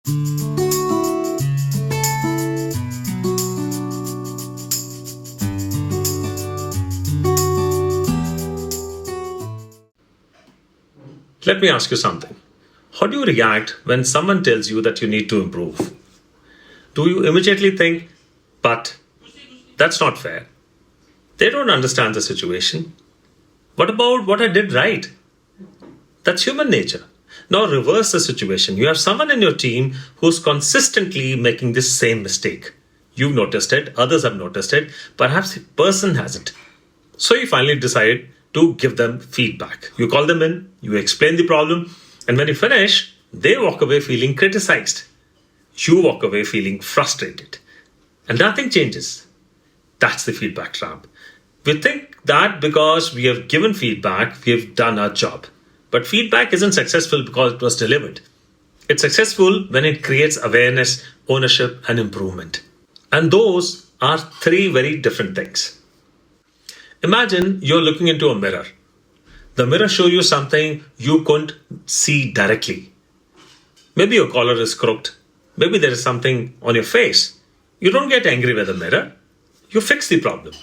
Let me ask you something. How do you react when someone tells you that you need to improve? Do you immediately think, but that's not fair? They don't understand the situation. What about what I did right? That's human nature. Now reverse the situation. You have someone in your team who's consistently making this same mistake. You've noticed it, others have noticed it, perhaps the person hasn't. So you finally decide to give them feedback. You call them in, you explain the problem, and when you finish, they walk away feeling criticized. You walk away feeling frustrated. And nothing changes. That's the feedback trap. We think that because we have given feedback, we have done our job. But feedback isn't successful because it was delivered. It's successful when it creates awareness, ownership, and improvement. And those are three very different things. Imagine you're looking into a mirror. The mirror shows you something you couldn't see directly. Maybe your collar is crooked. Maybe there is something on your face. You don't get angry with the mirror. You fix the problem.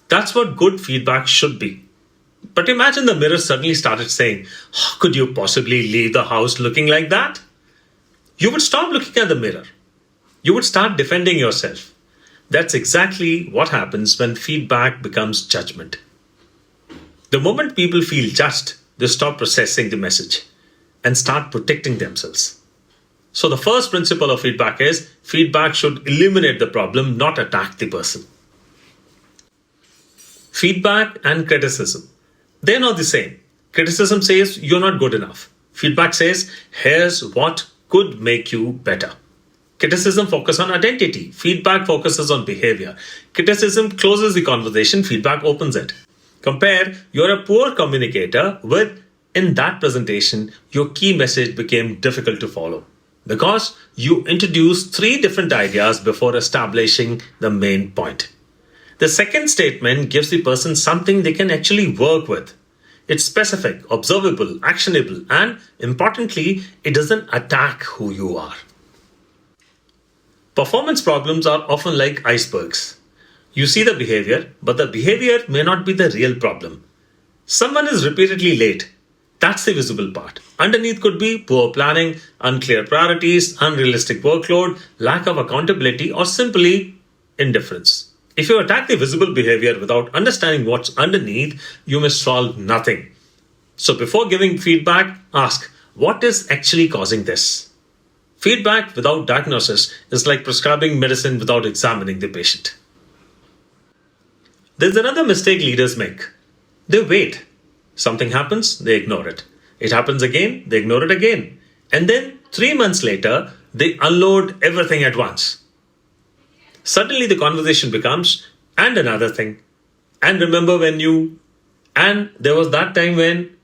That's what good feedback should be. But imagine the mirror suddenly started saying, how could you possibly leave the house looking like that? You would stop looking at the mirror. You would start defending yourself. That's exactly what happens when feedback becomes judgment. The moment people feel judged, they stop processing the message and start protecting themselves. So the first principle of feedback should eliminate the problem, not attack the person. Feedback and criticism. They're not the same. Criticism says you're not good enough. Feedback says here's what could make you better. Criticism focuses on identity. Feedback focuses on behavior. Criticism closes the conversation. Feedback opens it. Compare you're a poor communicator with in that presentation, your key message became difficult to follow because you introduced three different ideas before establishing the main point. The second statement gives the person something they can actually work with. It's specific, observable, actionable, and importantly, it doesn't attack who you are. Performance problems are often like icebergs. You see the behavior, but the behavior may not be the real problem. Someone is repeatedly late. That's the visible part. Underneath could be poor planning, unclear priorities, unrealistic workload, lack of accountability, or simply indifference. If you attack the visible behavior without understanding what's underneath, you may solve nothing. So before giving feedback, ask, what is actually causing this? Feedback without diagnosis is like prescribing medicine without examining the patient. There's another mistake leaders make. They wait. Something happens, they ignore it. It happens again, they ignore it again. And then 3 months later, they unload everything at once. Suddenly the conversation becomes, and another thing. And remember when you, and there was that time when,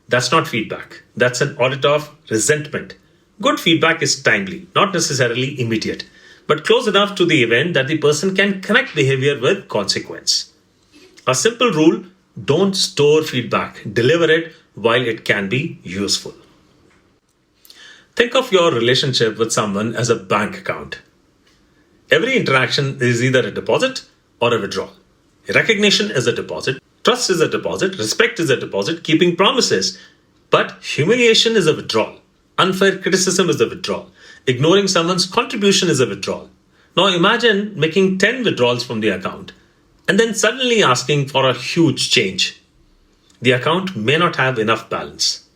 that's not feedback. That's an audit of resentment. Good feedback is timely, not necessarily immediate, but close enough to the event that the person can connect behavior with consequence. A simple rule, don't store feedback. Deliver it while it can be useful. Think of your relationship with someone as a bank account. Every interaction is either a deposit or a withdrawal. Recognition is a deposit, trust is a deposit, respect is a deposit, keeping promises. But humiliation is a withdrawal. Unfair criticism is a withdrawal. Ignoring someone's contribution is a withdrawal. Now imagine making 10 withdrawals from the account and then suddenly asking for a huge change. The account may not have enough balance.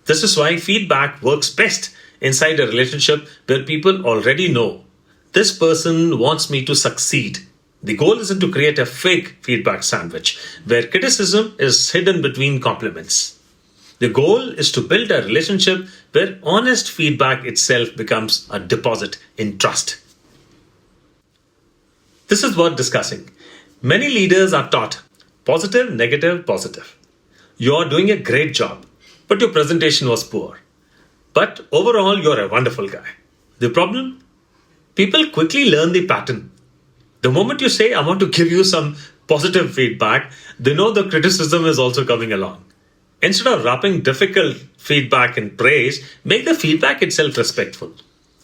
This is why feedback works best inside a relationship where people already know this person wants me to succeed. The goal isn't to create a fake feedback sandwich where criticism is hidden between compliments. The goal is to build a relationship where honest feedback itself becomes a deposit in trust. This is worth discussing. Many leaders are taught positive, negative, positive. You're doing a great job, but your presentation was poor. But overall, you're a wonderful guy. The problem? People quickly learn the pattern. The moment you say, I want to give you some positive feedback, they know the criticism is also coming along. Instead of wrapping difficult feedback in praise, make the feedback itself respectful.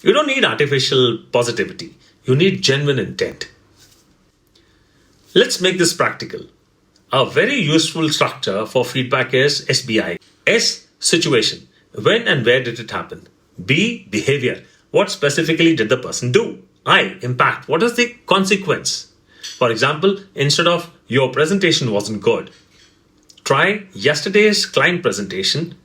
You don't need artificial positivity. You need genuine intent. Let's make this practical. A very useful structure for feedback is SBI. S, situation. When and where did it happen? B, behavior. What specifically did the person do? I, impact. What is the consequence? For example, instead of your presentation wasn't good, try yesterday's client presentation.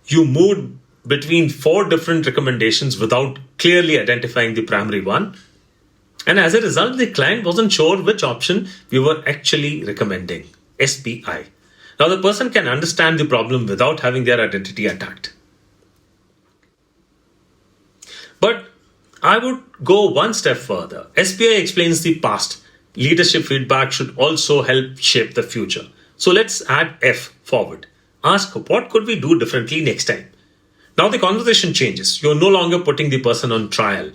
You moved between 4 different recommendations without clearly identifying the primary one. And as a result, the client wasn't sure which option we were actually recommending. SBI. Now the person can understand the problem without having their identity attacked. But I would go one step further. SBI explains the past. Leadership feedback should also help shape the future. So let's add F, forward. Ask, what could we do differently next time? Now the conversation changes. You're no longer putting the person on trial.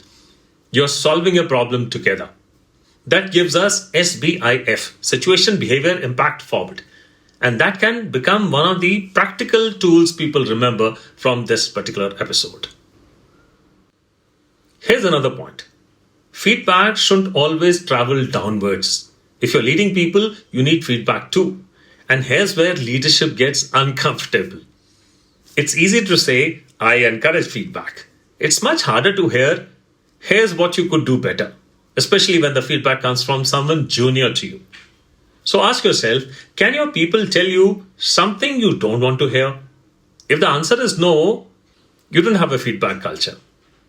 You're solving a problem together. That gives us SBIF, situation, behavior, impact, forward. And that can become one of the practical tools people remember from this particular episode. Here's another point. Feedback shouldn't always travel downwards. If you're leading people, you need feedback too. And here's where leadership gets uncomfortable. It's easy to say, I encourage feedback. It's much harder to hear, here's what you could do better, especially when the feedback comes from someone junior to you. So ask yourself, can your people tell you something you don't want to hear? If the answer is no, you don't have a feedback culture.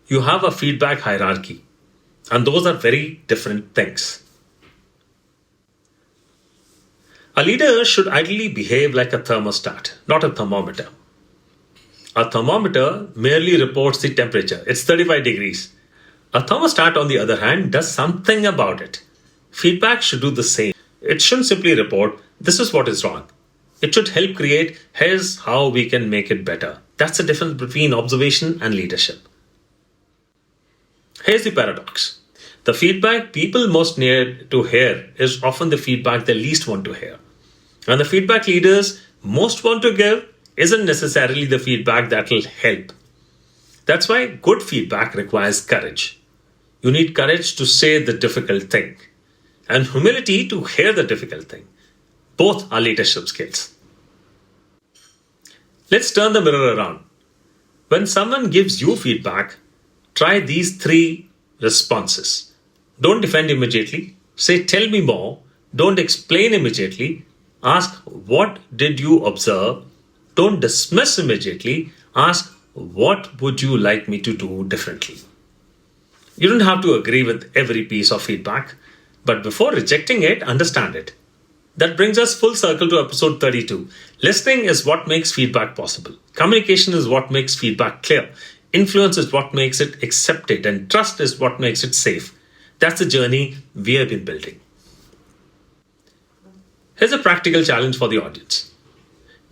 You have a feedback hierarchy. And those are very different things. A leader should ideally behave like a thermostat, not a thermometer. A thermometer merely reports the temperature. It's 35 degrees. A thermostat, on the other hand, does something about it. Feedback should do the same. It shouldn't simply report, this is what is wrong. It should help create, here's how we can make it better. That's the difference between observation and leadership. Here's the paradox. The feedback people most need to hear is often the feedback they least want to hear. And the feedback leaders most want to give isn't necessarily the feedback that will help. That's why good feedback requires courage. You need courage to say the difficult thing and humility to hear the difficult thing. Both are leadership skills. Let's turn the mirror around. When someone gives you feedback, try these 3 responses. Don't defend immediately. Say, tell me more. Don't explain immediately. Ask, what did you observe? Don't dismiss immediately. Ask, what would you like me to do differently? You don't have to agree with every piece of feedback, but before rejecting it, understand it. That brings us full circle to episode 32. Listening is what makes feedback possible. Communication is what makes feedback clear. Influence is what makes it accepted, and trust is what makes it safe. That's the journey we have been building. Here's a practical challenge for the audience.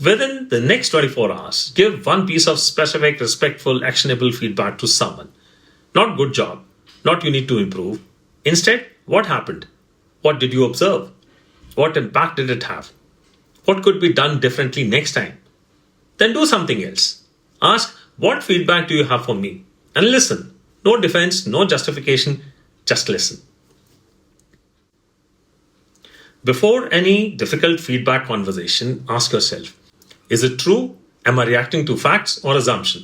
Within the next 24 hours, give one piece of specific, respectful, actionable feedback to someone. Not good job, not you need to improve. Instead, what happened? What did you observe? What impact did it have? What could be done differently next time? Then do something else. Ask, what feedback do you have for me? And listen. No defense, no justification, just listen. Before any difficult feedback conversation, ask yourself, is it true? Am I reacting to facts or assumption?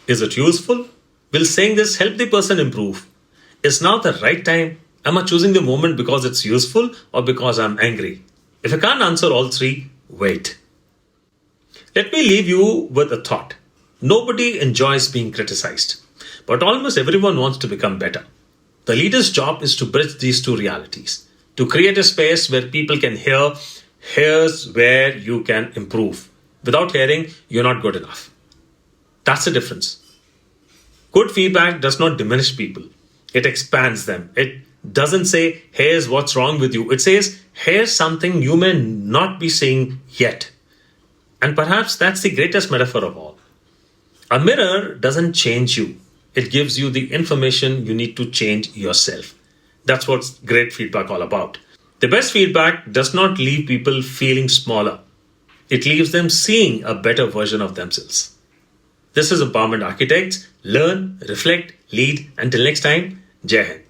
Is it useful? Will saying this help the person improve? Is now the right time? Am I choosing the moment because it's useful or because I'm angry? If I can't answer all 3, wait. Let me leave you with a thought. Nobody enjoys being criticized, but almost everyone wants to become better. The leader's job is to bridge these 2 realities, to create a space where people can hear, here's where you can improve. Without hearing, you're not good enough. That's the difference. Good feedback does not diminish people. It expands them. It doesn't say, here's what's wrong with you. It says, here's something you may not be seeing yet. And perhaps that's the greatest metaphor of all. A mirror doesn't change you. It gives you the information you need to change yourself. That's what's great feedback all about. The best feedback does not leave people feeling smaller. It leaves them seeing a better version of themselves. This is Empowerment Architects. Learn, reflect, lead. Until next time, Jai Hind.